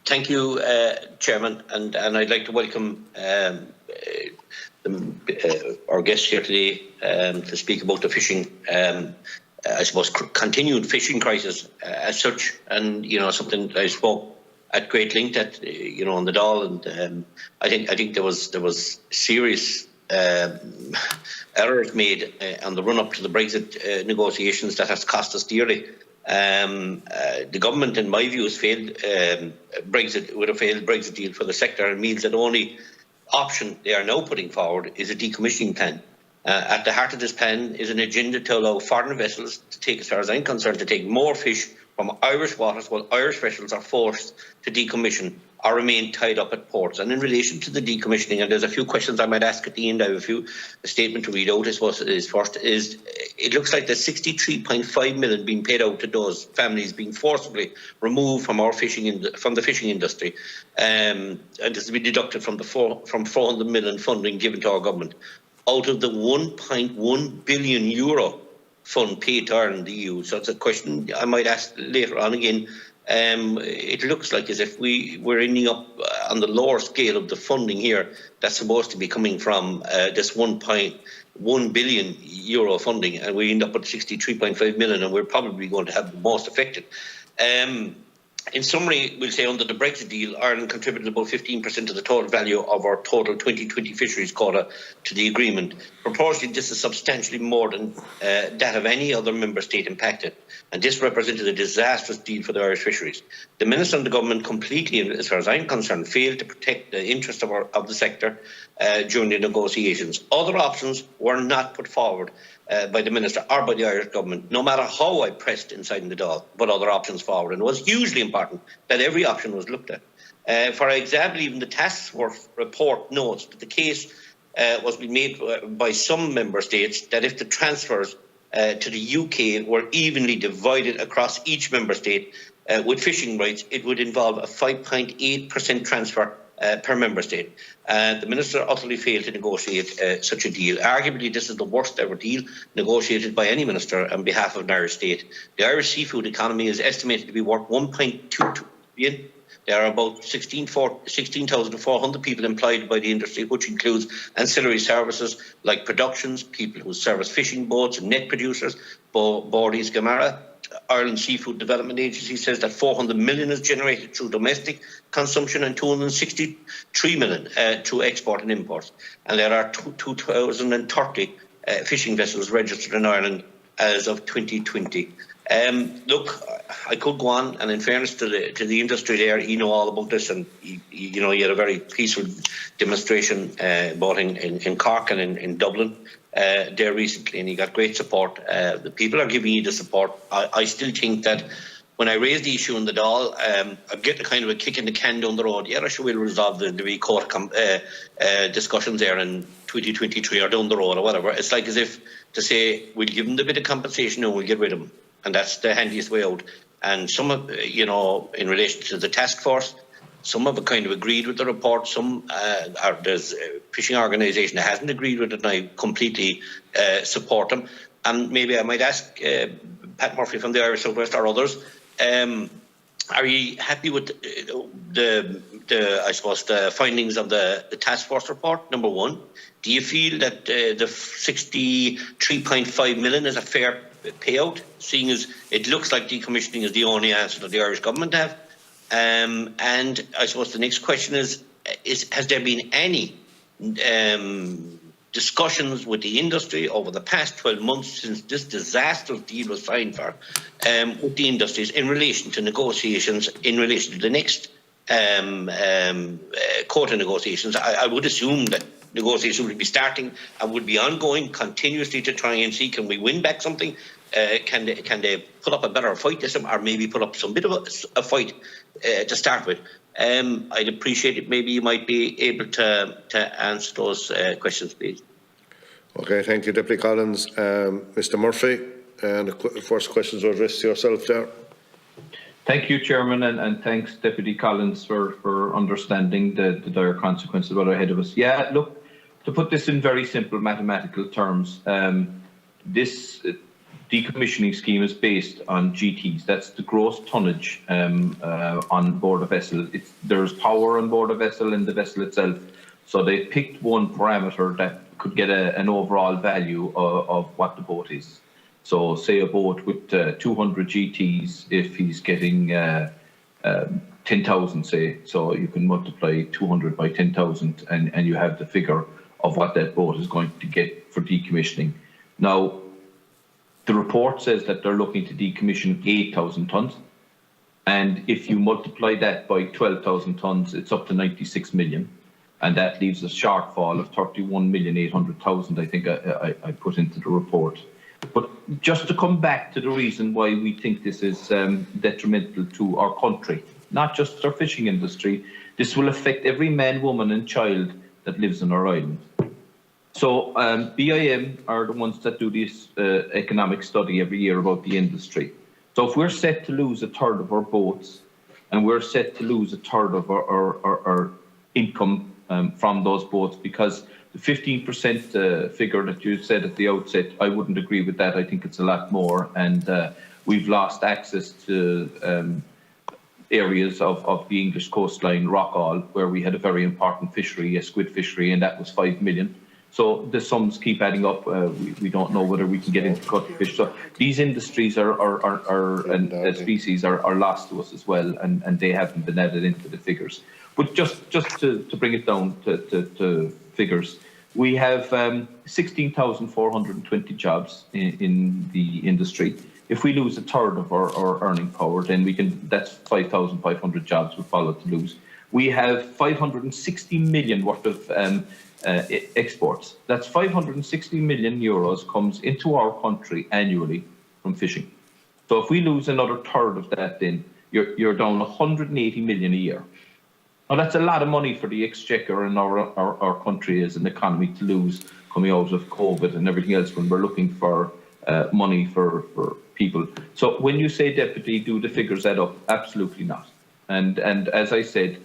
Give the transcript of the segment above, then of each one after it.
Thank you, Chairman, and I'd like to welcome our guests here today to speak about the fishing, I suppose, continued fishing crisis as such, and something I spoke at great length at on the Dáil, and I think there was serious errors made on the run up to the Brexit negotiations that has cost us dearly. The government, in my view, has failed Brexit. Would have failed Brexit deal for the sector, and means that the only option they are now putting forward is a decommissioning plan. At the heart of this plan is an agenda to allow foreign vessels to take, as far as I'm concerned, to take more fish from Irish waters, while Irish vessels are forced to decommission or remain tied up at ports. And in relation to the decommissioning, and there's a few questions I might ask at the end, I have a statement to read out. I suppose it looks like there's 63.5 million being paid out to those families being forcibly removed from our from the fishing industry, and this has been deducted from 400 million funding given to our government out of the 1.1 billion euro fund paid to Ireland, the EU. So it's a question I might ask later on again. It looks like as if we're ending up on the lower scale of the funding here that's supposed to be coming from this 1.1 billion euro funding, and we end up at 63.5 million, and we're probably going to have the most affected. In summary, we'll say under the Brexit deal, Ireland contributed about 15% of the total value of our total 2020 fisheries quota to the agreement. Proportionally, this is substantially more than that of any other member state impacted, and this represented a disastrous deal for the Irish fisheries. The Minister and the Government completely, as far as I'm concerned, failed to protect the interests of the sector during the negotiations. Other options were not put forward by the Minister or by the Irish Government, no matter how I pressed inside in the Dáil, but other options forward. And it was hugely important that every option was looked at. For example, even the task force report notes that the case was being made by some member states that if the transfers to the UK were evenly divided across each member state with fishing rights, it would involve a 5.8% transfer per member state. The Minister utterly failed to negotiate such a deal. Arguably, this is the worst ever deal negotiated by any minister on behalf of an Irish state. The Irish seafood economy is estimated to be worth 1.22 billion. There are about 16,400 people employed by the industry, which includes ancillary services like productions, people who service fishing boats and net producers. Bordis Gamara, Ireland Seafood Development Agency, says that 400 million is generated through domestic consumption and 263 million through export and imports. And there are 2,030 fishing vessels registered in Ireland as of 2020. Look, I could go on, and in fairness to the industry there, you know all about this, and you had a very peaceful demonstration both in Cork and in Dublin there recently, and you got great support. The people are giving you the support. I still think that when I raised the issue in the Dáil, I get a kind of a kick in the can down the road. Yeah, sure, we'll resolve the court discussions there in 2023 or down the road or whatever. It's like as if to say we'll give them the bit of compensation and we'll get rid of them, and that's the handiest way out. And some of, in relation to the task force, some have kind of agreed with the report. There's a fishing organisation that hasn't agreed with it, and I completely support them. And maybe I might ask Pat Murphy from the Irish Southwest or others, are you happy with the findings of the task force report? Number one, do you feel that the 63.5 million is a fair payout, seeing as it looks like decommissioning is the only answer that the Irish government have? And I suppose the next question is has there been any discussions with the industry over the past 12 months since this disastrous deal was signed for with the industries in relation to negotiations, in relation to the next quota negotiations? I would assume that negotiations would be starting and would be ongoing continuously to try and see, can we win back something? Can they put up a better fight this time, or maybe put up some bit of a fight to start with? I'd appreciate it. Maybe you might be able to answer those questions, please. Okay, thank you, Deputy Collins. Mr. Murphy, and the first questions are addressed to yourself there. Thank you, Chairman, and thanks, Deputy Collins, for understanding the dire consequences that are ahead of us. Yeah, look, to put this in very simple mathematical terms, decommissioning scheme is based on GTs. That's the gross tonnage on board a vessel. There's power on board a vessel and the vessel itself. So they picked one parameter that could get an overall value of what the boat is. So say a boat with 200 GTs, if he's getting 10,000, say, so you can multiply 200 by 10,000 and you have the figure of what that boat is going to get for decommissioning. Now, the report says that they're looking to decommission 8,000 tonnes. And if you multiply that by 12,000 tonnes, it's up to 96 million. And that leaves a shortfall of 31,800,000, I think I put into the report. But just to come back to the reason why we think this is detrimental to our country, not just our fishing industry, this will affect every man, woman and child that lives on our island. So BIM are the ones that do this economic study every year about the industry. So if we're set to lose a third of our boats and we're set to lose a third of our income from those boats, because the 15% figure that you said at the outset, I wouldn't agree with that. I think it's a lot more, and we've lost access to areas of the English coastline, Rockall, where we had a very important fishery, a squid fishery, and that was 5 million. So the sums keep adding up. We don't know whether we can get into cutfish. So these industries and species are lost to us as well, and they haven't been added into the figures. But just to bring it down to figures, we have 16,420 jobs in the industry. If we lose a third of our earning power, then that's 5,500 jobs would follow to lose. We have 560 million worth of exports. That's 560 million euros comes into our country annually from fishing. So if we lose another third of that, then you're down 180 million a year. Now that's a lot of money for the exchequer and our country as an economy to lose coming out of COVID and everything else when we're looking for money for people. So when you say, Deputy, do the figures add up? Absolutely not. And as I said,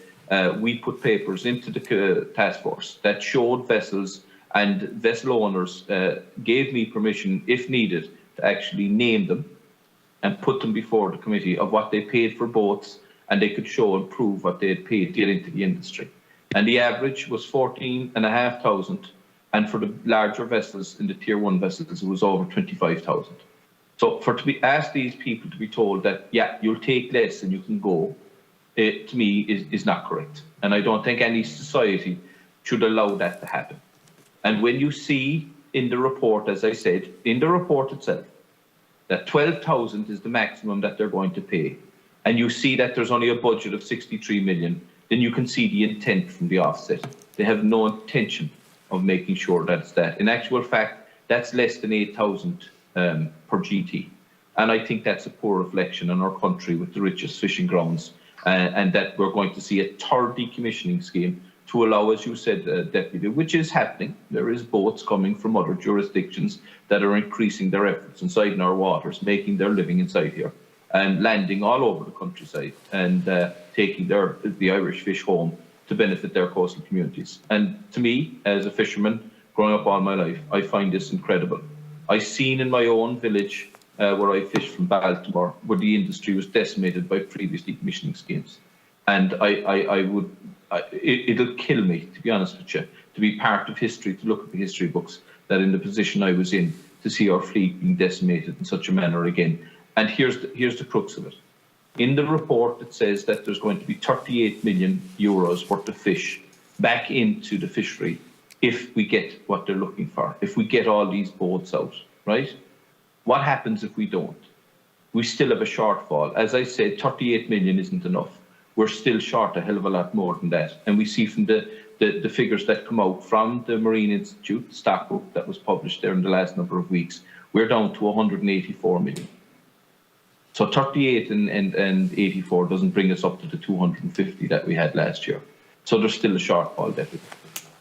we put papers into the task force that showed vessels, and vessel owners gave me permission, if needed, to actually name them and put them before the committee of what they paid for boats, and they could show and prove what they had paid to get into the industry. And the average was 14,500, and for the larger vessels, in the tier 1 vessels, it was over 25,000. So to be asked these people to be told that, yeah, you'll take less and you can go, to me is not correct. And I don't think any society should allow that to happen. And when you see in the report, as I said, in the report itself, that 12,000 is the maximum that they're going to pay, and you see that there's only a budget of 63 million, then you can see the intent from the offset. They have no intention of making sure that's that. In actual fact, that's less than 8,000 per GT. And I think that's a poor reflection on our country with the richest fishing grounds, and that we're going to see a third decommissioning scheme to allow, as you said, Deputy, which is happening. There is boats coming from other jurisdictions that are increasing their efforts inside in our waters, making their living inside here, and landing all over the countryside and taking the Irish fish home to benefit their coastal communities. And to me, as a fisherman, growing up all my life, I find this incredible. I've seen in my own village where I fished from Baltimore, where the industry was decimated by previous decommissioning schemes. And it'll kill me, to be honest with you, to be part of history, to look at the history books, that in the position I was in, to see our fleet being decimated in such a manner again. And here's the crux of it. In the report, it says that there's going to be 38 million euros worth of fish back into the fishery if we get what they're looking for, if we get all these boats out, right? What happens if we don't? We still have a shortfall. As I said, 38 million isn't enough. We're still short a hell of a lot more than that. And we see from the figures that come out from the Marine Institute, the stock book that was published there in the last number of weeks, we're down to 184 million. So 38 and 84 doesn't bring us up to the 250 that we had last year. So there's still a shortfall deficit.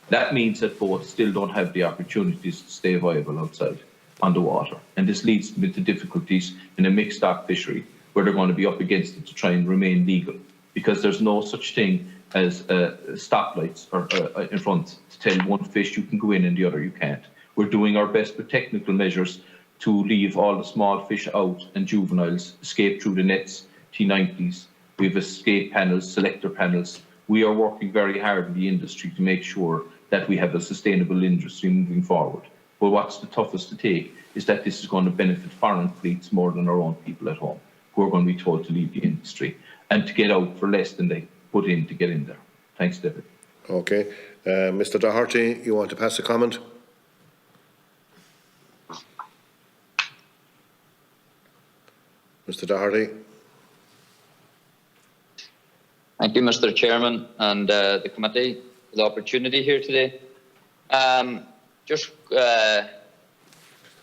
That means that boats still don't have the opportunities to stay viable outside on the water. And this leads them into difficulties in a mixed stock fishery where they're going to be up against it to try and remain legal, because there's no such thing as stoplights or in front to tell one fish you can go in and the other you can't. We're doing our best with technical measures to leave all the small fish out and juveniles escape through the nets, T90s. We have escape panels, selector panels. We are working very hard in the industry to make sure that we have a sustainable industry moving forward. But what's the toughest to take is that this is going to benefit foreign fleets more than our own people at home, who are going to be told to leave the industry and to get out for less than they put in to get in there. Thanks, David. Okay. Mr. Doherty, you want to pass a comment? Mr. Doherty. Thank you, Mr. Chairman, and the committee for the opportunity here today. Just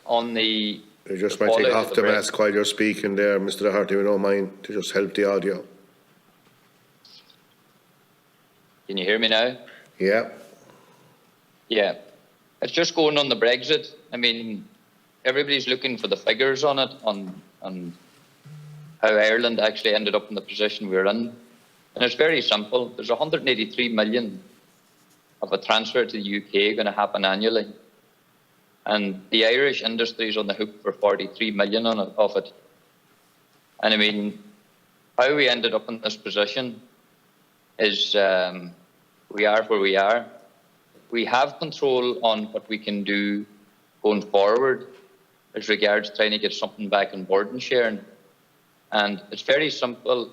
on the... You just might take off the mask while you're speaking there, Mr. Doherty, we don't mind, to just help the audio. Can you hear me now? Yeah. Yeah. It's just going on the Brexit. I mean, everybody's looking for the figures on it, on how Ireland actually ended up in the position we're in. And it's very simple. There's 183 million of a transfer to the UK going to happen annually. And the Irish industry is on the hook for 43 million of it. And I mean, how we ended up in this position is we are where we are. We have control on what we can do going forward as regards trying to get something back on board and sharing. And it's very simple.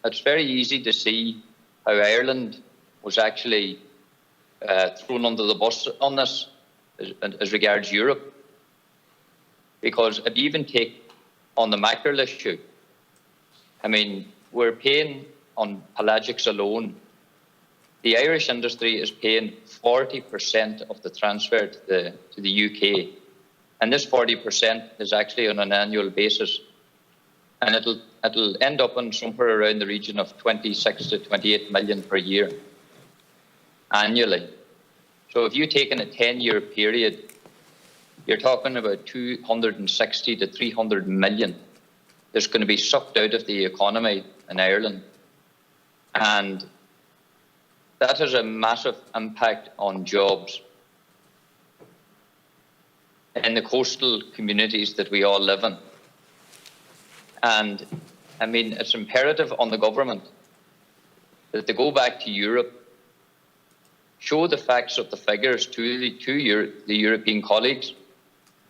It's very easy to see how Ireland was actually thrown under the bus on this as regards Europe. Because if you even take on the mackerel issue, I mean, we're paying on pelagics alone. The Irish industry is paying 40% of the transfer to the UK. And this 40% is actually on an annual basis. And it'll end up on somewhere around the region of 26 to 28 million per year annually. So if you take in a 10-year period, you're talking about 260 to 300 million that's going to be sucked out of the economy in Ireland. And that has a massive impact on jobs in the coastal communities that we all live in. And I mean, it's imperative on the government that they go back to Europe, show the facts of the figures to the European colleagues,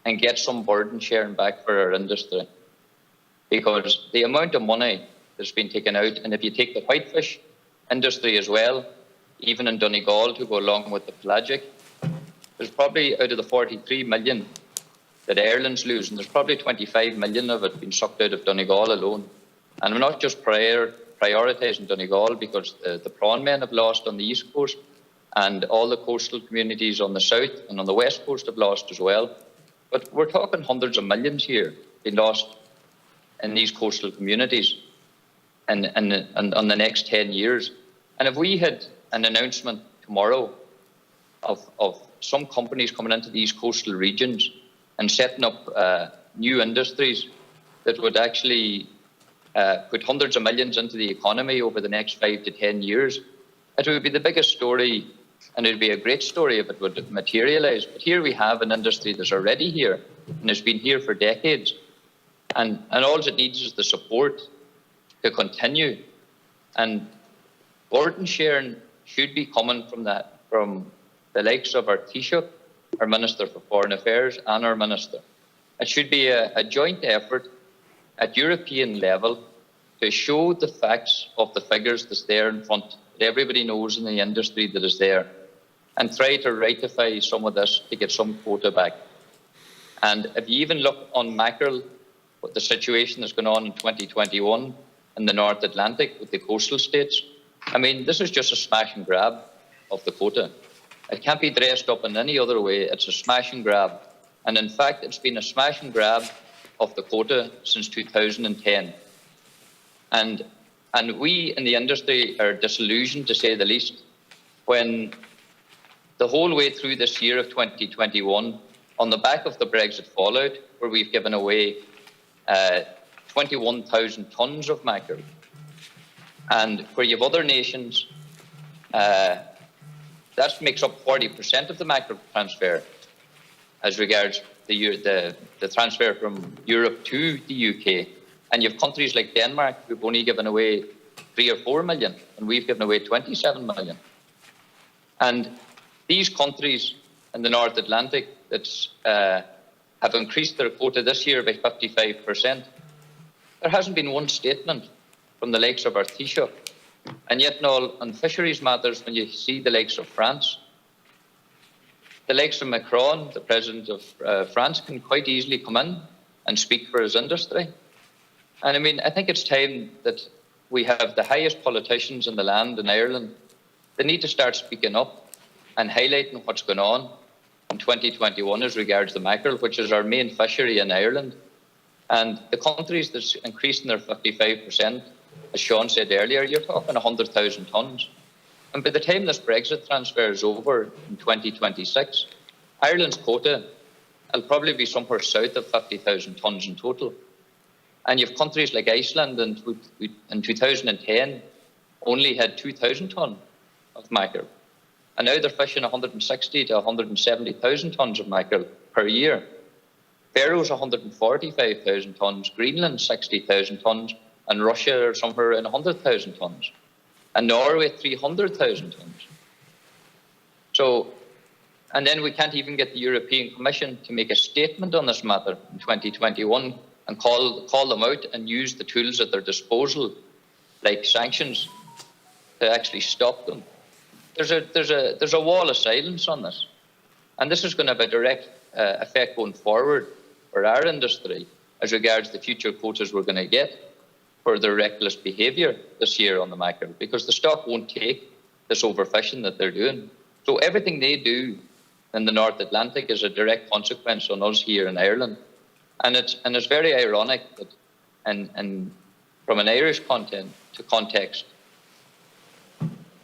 and get some burden sharing back for our industry. Because the amount of money that's been taken out, and if you take the whitefish industry as well, even in Donegal to go along with the pelagic, there's probably out of the 43 million that Ireland's losing, there's probably 25 million of it being sucked out of Donegal alone. And I'm not just prioritising Donegal, because the prawn men have lost on the east coast, and all the coastal communities on the south and on the west coast have lost as well. But we're talking hundreds of millions here being lost in these coastal communities and on the next 10 years. And if we had an announcement tomorrow of some companies coming into these coastal regions and setting up new industries that would actually put hundreds of millions into the economy over the next 5 to 10 years, it would be the biggest story, and it would be a great story if it would materialise. But here we have an industry that's already here and has been here for decades. And all it needs is the support to continue. And burden sharing should be coming from that, from the likes of our Taoiseach, our Minister for Foreign Affairs, and our Minister. It should be a joint effort at European level to show the facts of the figures that's there in front, that everybody knows in the industry that is there, and try to rectify some of this to get some quota back. And if you even look on mackerel, what the situation that's going on in 2021 in the North Atlantic with the coastal states, I mean, this is just a smash and grab of the quota. It can't be dressed up in any other way. It's a smash and grab. And in fact, it's been a smash and grab of the quota since 2010. And we in the industry are disillusioned, to say the least, when the whole way through this year of 2021, on the back of the Brexit fallout, where we've given away 21,000 tonnes of mackerel, and where you have other nations, that makes up 40% of the mackerel transfer as regards the transfer from Europe to the UK. And you have countries like Denmark who've only given away 3 or 4 million, and we've given away 27 million. And these countries in the North Atlantic that have increased their quota this year by 55%, there hasn't been one statement from the likes of our Taoiseach. And yet, on fisheries matters, when you see the likes of France, the likes of Macron, the President of France, can quite easily come in and speak for his industry. And I mean, I think it's time that we have the highest politicians in the land in Ireland. They need to start speaking up and highlighting what's going on in 2021 as regards the mackerel, which is our main fishery in Ireland. And the countries that's increasing their 55%, as Sean said earlier, you're talking 100,000 tonnes. And by the time this Brexit transfer is over in 2026, Ireland's quota will probably be somewhere south of 50,000 tonnes in total. And you have countries like Iceland in 2010 only had 2,000 tonnes of mackerel. And now they're fishing 160 to 170,000 tonnes of mackerel per year. Faroes 145,000 tonnes, Greenland 60,000 tonnes, and Russia are somewhere in 100,000 tonnes. And Norway 300,000 tonnes. So, and then we can't even get the European Commission to make a statement on this matter in 2021 and call them out and use the tools at their disposal, like sanctions, to actually stop them. There's a wall of silence on this, and this is going to have a direct effect going forward for our industry as regards the future quotas we're going to get for their reckless behaviour this year on the mackerel, because the stock won't take this overfishing that they're doing. So everything they do in the North Atlantic is a direct consequence on us here in Ireland. And it's very ironic that, and from an Irish context,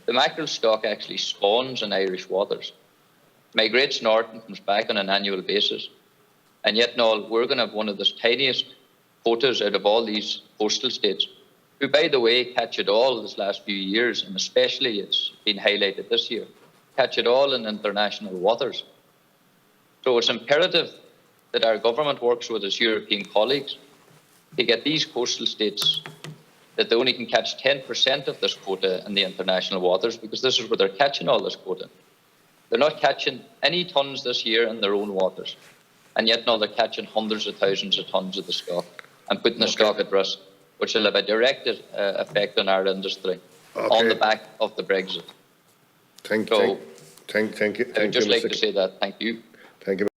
the mackerel stock actually spawns in Irish waters, migrates north and comes back on an annual basis. And yet we're going to have one of the tiniest quotas out of all these coastal states, who, by the way, catch it all this last few years, and especially it's been highlighted this year, catch it all in international waters. So it's imperative that our government works with its European colleagues to get these coastal states that they only can catch 10% of this quota in the international waters, because this is where they're catching all this quota. They're not catching any tonnes this year in their own waters, and yet now they're catching hundreds of thousands of tonnes of the stock and putting the stock at risk, which will have a direct effect on our industry on the back of the Brexit. Thank you. I'd just like to say that. Thank you. Thank you.